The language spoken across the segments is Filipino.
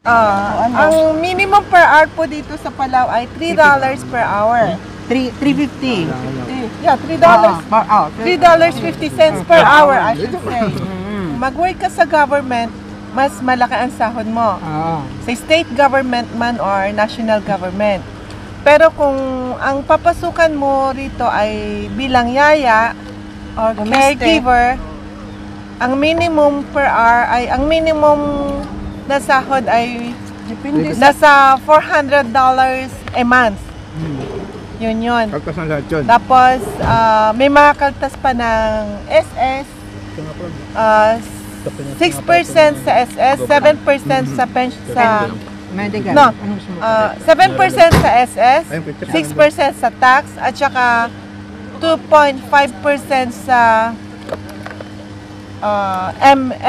Ang minimum per hour po dito sa Palau ay $3 per hour. 350. Yeah, $3. $3.50 per hour, I should say. Mag-work ka sa government, mas malaki ang sahod mo. Sa state government man or national government. Pero kung ang papasukan mo rito ay bilang yaya or caregiver, ang minimum per hour ay, ang minimum na sahod ay nasa $400 a month. Yun. Kaltas na lahat yun. Tapos, may mga kaltas pa ng SS, 6% sa SS, 7% sa pension sa Medical. no, 7% sa SS, 6% sa tax, at saka 2.5% sa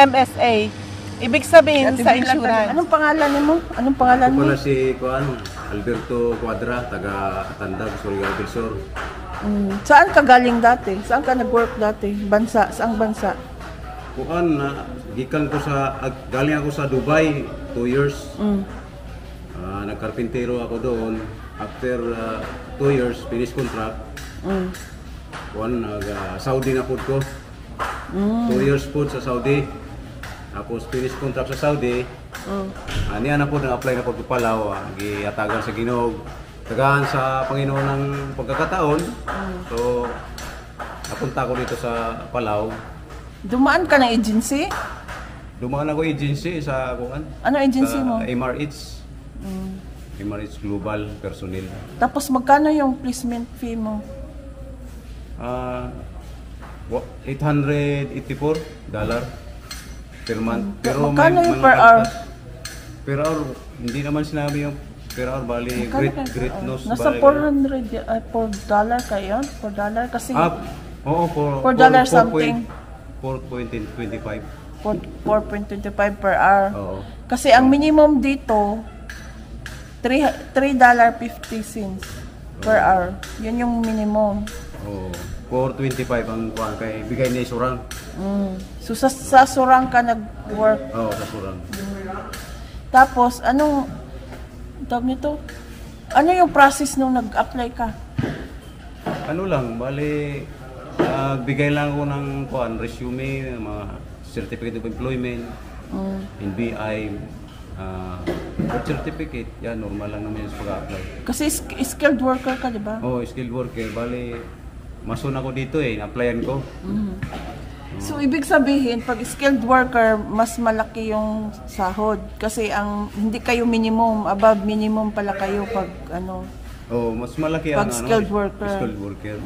MSA. Ibig sabihin sa insurance. Anong pangalan mo? Anong pangalan mo? Ako pala si Alberto Cuadra, taga Tandag, Surigao del Sur. Saan ka galing dati? Saan ka nag-work dati? Bansa? Saang bansa? Gikan ko galing ako sa Dubai, 2 years. Nagkarpintero ako doon. After 2 years, finish contract. Saudi na po ko. 2 years po sa Saudi. Tapos finish contract sa Saudi. Niya na po nag-apply na po sa Palau. Giatagan sa Ginog. Tagaan sa Panginoon ng pagkakataon. So, napunta ko dito sa Palau. Dumaan ka ng agency? Dumaan ako agency sa kuan. Ano agency mo? MRH. MRH Global Personnel. Tapos magkano yung placement fee mo? $884 per month. Pero magkano yung per hour? Per hour, hindi naman sinabi yung per hour, bali great nose. Nasa $400 kayo? $4 kasi oo, $4 something. 4.25. 4.25 per hour. Oo. Kasi ang minimum dito $3.50 per hour. Yun yung minimum. Oo. 4.25 ang kuan kay bigay ni Surang. So sa Surang ka nag-work. Oo, sa Surang. Tapos anong tawag nito? Ano yung process nung nag-apply ka? Ano lang, bali bigay lang ako ng kuan resume, mga certificate of employment, NBI, birth certificate, yan normal lang naman yung pag-apply. Kasi skilled worker ka, di ba? Oo, skilled worker, bali masun ako dito na-applyan ko. So ibig sabihin, pag skilled worker, mas malaki yung sahod kasi ang hindi kayo minimum, above minimum pala kayo pag ano. Oh, mas malaki pag ang skilled worker. Skilled worker.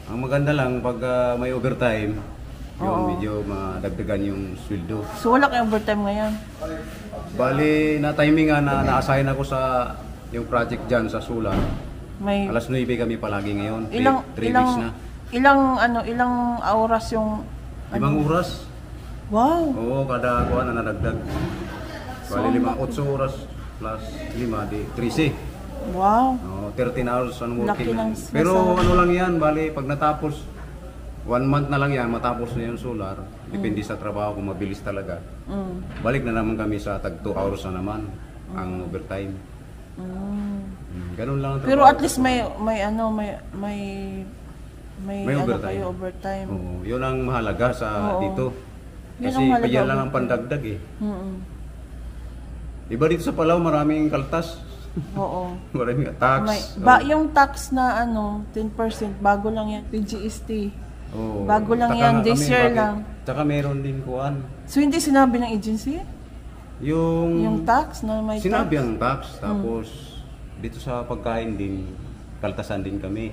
Ang maganda lang pag may overtime, yun medyo madagdagan yung sweldo. So wala kayong overtime ngayon? Bali na timing na na-assign ako sa yung project diyan sa Sulan. May alas 9 kami palagi ngayon. 3 weeks na. Ilang oras yung 5 oras. Wow. Oo, kada kuan na nadagdag. Bali 8 oras plus 5 di 13. Wow. 13 hours ang working. Pero ano lang yan, bali pag natapos 1 month na lang yan, matapos na yung solar. Depende sa trabaho kung mabilis talaga. Balik na naman kami sa tag 2 hours na naman ang overtime. Ganun lang ang trabaho. Pero at least may overtime. Kayo overtime. Oo, yun ang mahalaga sa dito. Kasi yan lang ang pandagdag eh. Iba dito sa Palau maraming kaltas. Oo. Maraming tax. Yung tax na 10% bago lang yan, PGST. Oo. Bago lang yan, this year lang. Tsaka meron din kuan. So hindi sinabi ng agency? Yung tax na may sinabi tax? ang tax, tapos dito sa pagkain din, kaltasan din kami.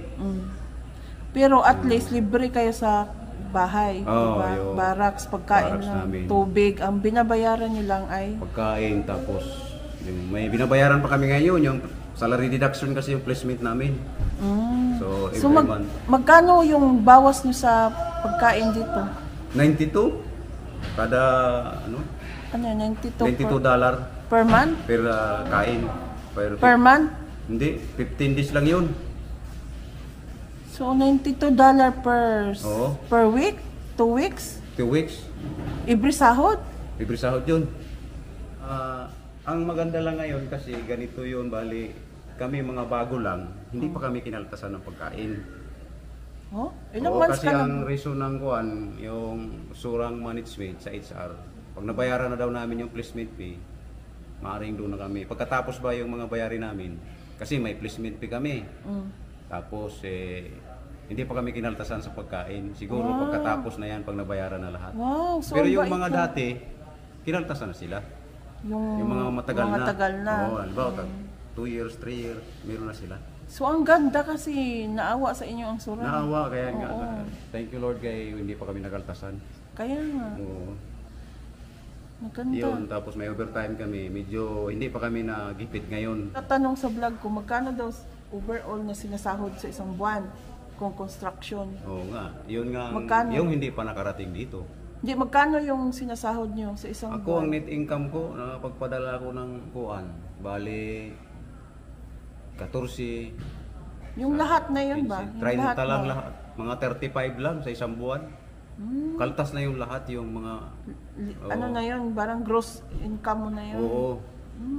Pero at least libre kayo sa bahay, diba? Barracks, pagkain lang, tubig. Ang binabayaran nyo lang ay pagkain, tapos may binabayaran pa kami ngayon, yung salary deduction kasi yung placement namin. So every month. Magkano yung bawas nyo sa pagkain dito? 92 kada $92 $92 per month? Per kain. Per month? Hindi, 15 days lang yun. So $92 per week? 2 weeks? 2 weeks. Every sahod? Every sahod yun. Ang maganda lang ngayon kasi ganito yun, bali kami mga bago lang, hindi pa kami kinaltasan ng pagkain. Oh? Ilang Oo, months kasi ka ang na? reason ng kuan, yung surang management sa HR, pag nabayaran na daw namin yung placement fee, maaaring doon na kami. Pagkatapos ba yung mga bayarin namin, kasi may placement fee kami. Tapos hindi pa kami kinaltasan sa pagkain. Siguro pagkatapos na yan, pag nabayaran na lahat. Wow, so Pero ang yung bait mga na. dati, kinaltasan na sila. Yung Yung mga matagal na. tagal na. Oo, halimbawa, 2 years, 3 years, meron na sila. So ang ganda kasi naawa sa inyo ang sura. Naawa, kaya nga, Oo. thank you Lord, kaya hindi pa kami nakaltasan. Kaya nga, Oo. maganda. Yun, tapos may overtime kami, medyo hindi pa kami nagipit ngayon. Tatanong sa vlog ko, magkano daw overall na sinasahod sa isang buwan kung construction? Oo nga, yun nga, Magkano? yung hindi pa nakarating dito. Hindi, magkano yung sinasahod nyo sa isang Ako, ang buwan? net income ko, nakapagpadala ko ng kuan, bali, 14, Yung lahat na yun ba? Yung 30 lang mo? lahat. Mga 35 lang sa isang buwan. Kaltas na yung lahat, yung mga... Ano na yun? Parang gross income mo na yun? Oo.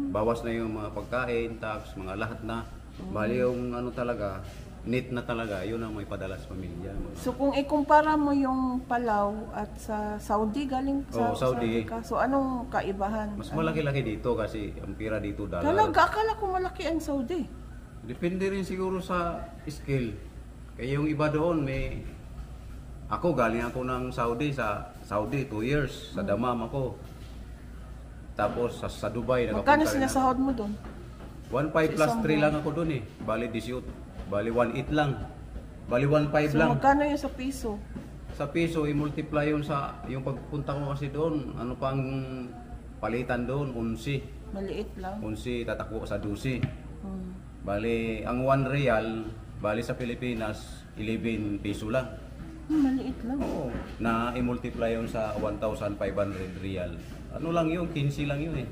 Bawas na yung mga pagkain, tax, mga lahat na. Bali yung ano talaga, net na talaga, yun ang may padala sa pamilya. So kung ikumpara mo yung Palau at sa Saudi, galing sa Oo, Saudi. ka, so anong kaibahan? Mas malaki-laki dito kasi ang pira dito dollar. Talaga, akala ko malaki ang Saudi. Depende rin siguro sa skill. Kaya yung iba doon may... Ako, galing ako ng Saudi, 2 years, sa Damam ako. Tapos sa Dubai, Magkano nakapunta rin sinasahod mo doon? 1.5 plus 3 lang ako doon eh. Bali 18. Bali 1.8 lang. Bali 1.5 So lang. magkano yun sa piso? Sa piso, i-multiply yun sa... Yung pagpunta ko kasi doon, ano pang palitan doon? 11. Maliit lang. 11, tatakbo sa 12. Hmm. Bali, ang 1 real, bali sa Pilipinas, 11 piso lang. Maliit lang. Oo. Na i-multiply yun sa 1,500 real. Ano lang yun, 15 lang yun eh.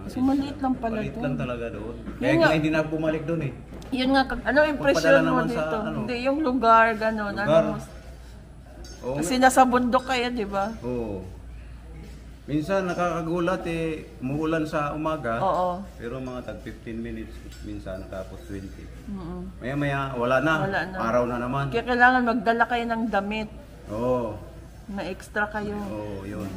So maliit lang pala Maliit doon. lang talaga doon. Yun Kaya nga. nga hindi na bumalik doon eh. Yun nga, ano impression Magpadala mo naman sa dito? ano? Hindi, yung lugar, gano'n. Lugar. Ano, Oo. kasi nasa bundok kayo, di ba? Oo. Minsan nakakagulat eh, umuulan sa umaga. Oo. Pero mga tag 15 minutes minsan tapos 20. Mm-mm. Maya wala na. Wala na. Araw na naman. Kaya kailangan magdala kayo ng damit Oo. na extra kayo. Oo, yun.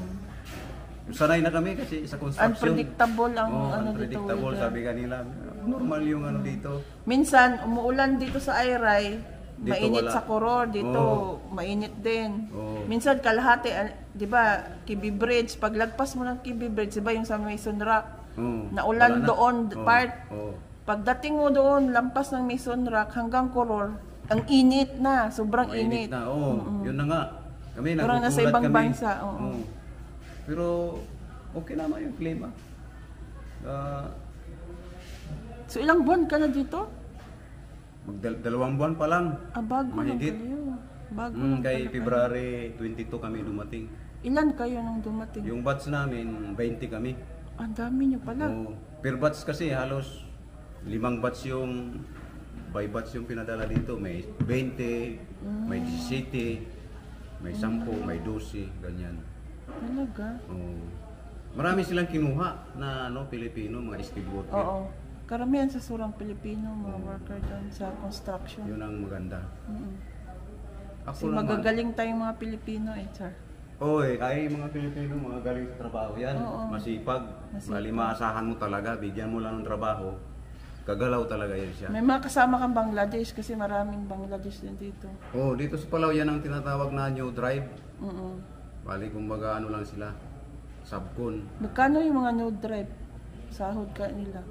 Sanay na kami kasi sa construction. Unpredictable ang Oo, ano dito. unpredictable. weather. Sabi kanila, normal yung ano dito. Minsan, umuulan dito sa Ayray, Dito mainit wala. sa Koror, dito Oo. mainit din. Oo. Minsan kalahati, di ba, Kibi Bridge, paglagpas mo ng Kibi Bridge, di ba yung sa Mason Rock, Oo. naulan Wala na. doon, Oo. part. Oo. Pagdating mo doon, lampas ng Mason Rock hanggang Koror, ang init na, sobrang Mainit init. na. Oo, yun na nga. Kami Parang nasa nagugulat ibang kami. bansa, oo. Oo. Pero okay naman yung klima. So ilang buwan ka na dito? Dalawang buwan pa lang. Bago lang Mahigit. kayo. Bago lang Kay pala kayo. February 22 kami dumating. Ilan kayo nung dumating? Yung batch namin, 20 kami. Ang dami nyo pala. Oo. Per batch kasi halos 5 batch yung by batch yung pinadala dito. May 20, may 17, may 10, may 12, ganyan. Talaga? Oo. Marami silang kinuha na Pilipino, mga skilled worker. Oo. Karamihan sa surang Pilipino, mga worker doon sa construction. Yun ang maganda. Mm-mm. Ako Kasi naman. magagaling tayong mga Pilipino sir. Oy, ay mga Pilipino, mga galing sa trabaho yan. Oo. Masipag. Masipag. Bali, maasahan mo talaga. Bigyan mo lang ng trabaho. Kagalaw talaga yan siya. May mga kasama kang Bangladesh kasi maraming Bangladesh din dito. Oh, dito sa Palau yan ang tinatawag na new drive. Mm-mm. Bali, kumbaga ano lang sila. Subcon. Magkano yung mga no drive? Sahod ka nila?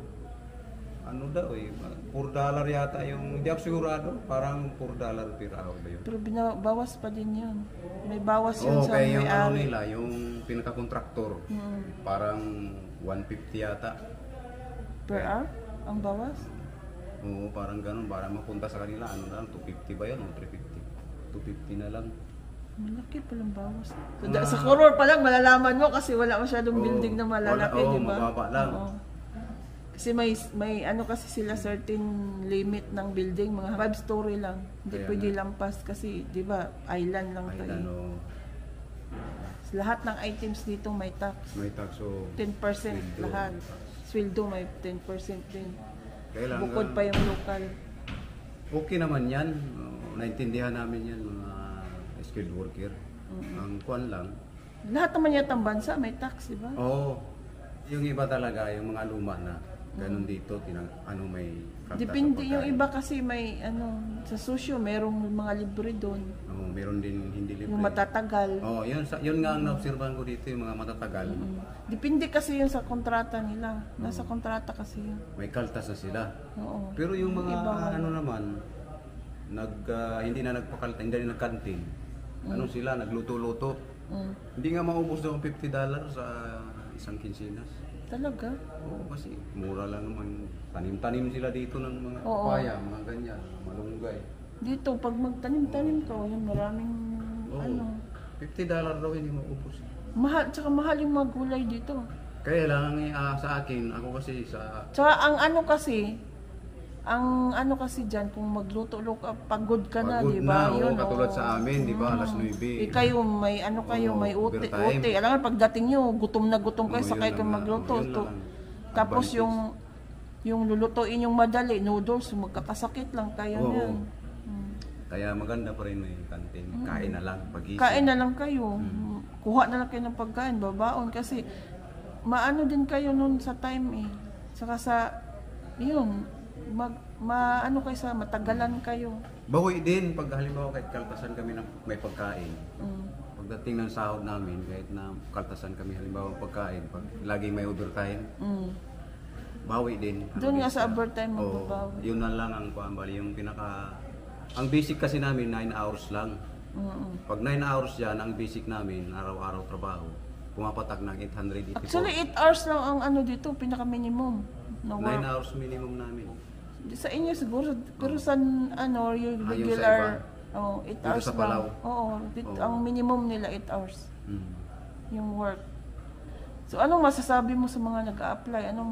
Ano daw eh, $4 yata yung, hindi ako sigurado, parang $4 per hour ba yun? Pero bawas pa din yun. May bawas yun Oo, sa kaya yung ano may-ari. nila, yung pinaka-contractor, parang 150 yata. Per hour? Ang bawas? Oo, parang ganun, para mapunta sa kanila, ano na lang, 250 ba yun o 350? 250 na lang. Malaki palang bawas. So, Mga- sa Koror pa lang, malalaman mo kasi wala masyadong Oo, building na malalaki, wala, oo, di ba? mababa lang. Oo. Kasi may ano kasi sila certain limit ng building, mga 5-story lang. Hindi Kaya pwede nga. lampas kasi, di ba, island lang to Ay, eh. ano, Lahat ng items dito may tax. May tax, so 10% sweldo, lahat. may tax. Sweldo may 10% din. Kailangan, Bukod pa yung local. okay naman yan. Naintindihan namin yan, mga skilled worker. Ang kuwan lang, Lahat naman yata ang bansa may tax, di ba? oo, yung iba talaga, yung mga luma na, ganun dito, may karta Depende, sa yung pagkain. iba kasi may sa susyo, merong mga libre doon. Oo, meron din hindi libre. Yung matatagal. Oo, yun nga ang naobserbahan ko dito, yung mga matatagal. Depende kasi yun sa kontrata nila. Nasa kontrata kasi yun. May kaltas na sila. Oo. Pero yung mga Iba nga. ano naman, hindi na nagpakalta, hindi na nagkantin. Ano sila, nagluto-luto. Hindi nga maubos daw ang $50 sa isang kinsinas. Talaga? Oo, kasi mura lang naman. Tanim-tanim sila dito ng mga Oo. papaya, mga ganyan, malunggay. Dito, pag magtanim-tanim ka, yun, maraming Oo. $50 daw hindi maubos. mahal, tsaka mahal yung mga gulay dito. Kaya lang sa akin, ako kasi sa Tsaka ang ano kasi dyan, kung magluto ka, pagod ka na, pagod di ba? na, Yun, katulad oo. sa amin, di ba, alas 9. Kayo, may may uti. overtime. Alam nga, pagdating nyo, gutom na gutom kayo, Oo, sakay yun kayo lang, magluto. yun lang. Tapos Advantage. yung lulutuin yung madali, noodles, magkakasakit lang kayo Oo. niyan. Kaya maganda pa rin may kantin. Kain na lang pagising. Kain na lang kayo. Kuha na lang kayo ng pagkain, babaon. Kasi maano din kayo nun sa time eh. Saka yun, maano kayo sa matagalan kayo. Bawi din pag halimbawa kahit kaltasan kami ng may pagkain. Mm. Pagdating ng sahod namin, kahit na kaltasan kami halimbawa ng pagkain, pag laging may overtime, bawi din. Doon nga sa din overtime Oo, magbabawi. yun na lang ang bali yung ang basic kasi namin 9 hours lang. Pag 9 hours yan, ang basic namin, araw-araw trabaho, pumapatak ng 884. Actually, 8 hours lang ang ano dito, pinaka-minimum. 9 hours minimum namin. Sa inyo siguro, pero sa yung yung sa regular, iba? 8 Dito hours sa Palau? lang. Oo, ang minimum nila 8 hours Mm. yung work. So anong masasabi mo sa mga nag-a-apply? Anong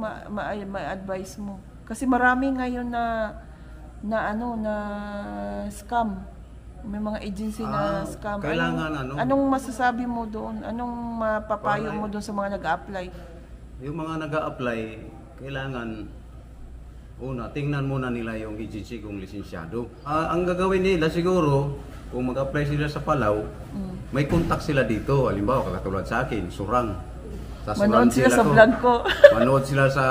ma-advise mo? Kasi marami ngayon na scam. May mga agency na scam. Kailangan Anong masasabi mo doon? Anong mapapayo Para- mo doon sa mga nag-a-apply? Yung mga nag-a-apply, kailangan una, tingnan muna nila yung agency kung lisensyado. Ang gagawin nila siguro, kung mag-apply sila sa Palau, may contact sila dito. Halimbawa, katulad sa akin, Surang. Manood sila sa ko. vlog ko. Manood sila sa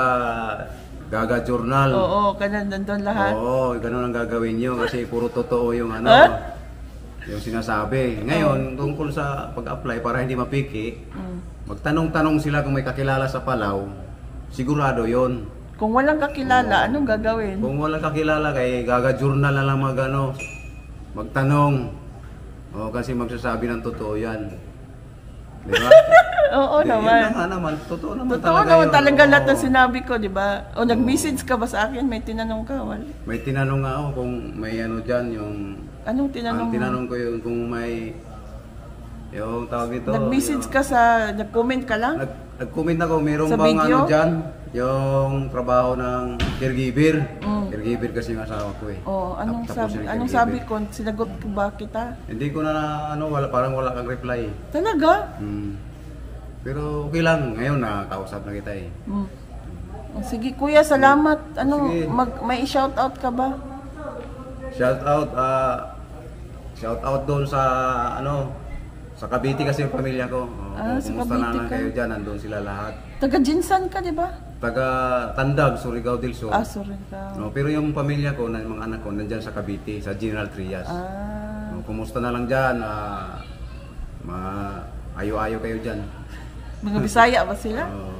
Gaga Journal. Oo, ganun, nandun lahat. Oo, ganun ang gagawin nyo kasi puro totoo yung yung sinasabi. Ngayon, tungkol sa pag-apply para hindi mapiki, magtanong-tanong sila kung may kakilala sa Palau, sigurado yon. Kung walang kakilala, anong gagawin? Kung walang kakilala, kay Gaga Journal na lang magtanong. O, kasi magsasabi ng totoo yan. Di ba? Oo Yun naman. na nga naman, totoo naman Totoo talaga naman yun. talaga lahat Oo. ng sinabi ko, di ba? O nag-message ka ba sa akin? May tinanong ka? May tinanong nga ako kung may dyan, yung... Anong tinanong Ang mo? tinanong ko yung kung may... Yung tawag ito... Nag-message ka nag-comment ka lang? Nag-comment ako, mayroong Sa bang video? dyan? Yung trabaho ng caregiver. Caregiver kasi yung asawa ko eh. Oh, anong Tapos sabi? yung Anong caregiver. sabi ko? Sinagot ko ba kita? Hindi ko na parang wala kang reply. Talaga? Pero okay lang, ngayon kausap na kita eh. Oh, sige kuya, salamat. Sige. May shoutout ka ba? Shout out doon sa sa Cavite kasi yung pamilya ko. Sa Kumusta Cavite na ka? kayo dyan, nandun sila lahat. Taga Jinsan ka, di ba? Taga Tandag, Surigao del Sur. Sorry ka. No, pero yung pamilya ko, mga anak ko, nandyan sa Cavite, sa General Trias. No, kumusta na lang dyan? Ayo-ayo kayo dyan. Mga Bisaya ba sila? Oo.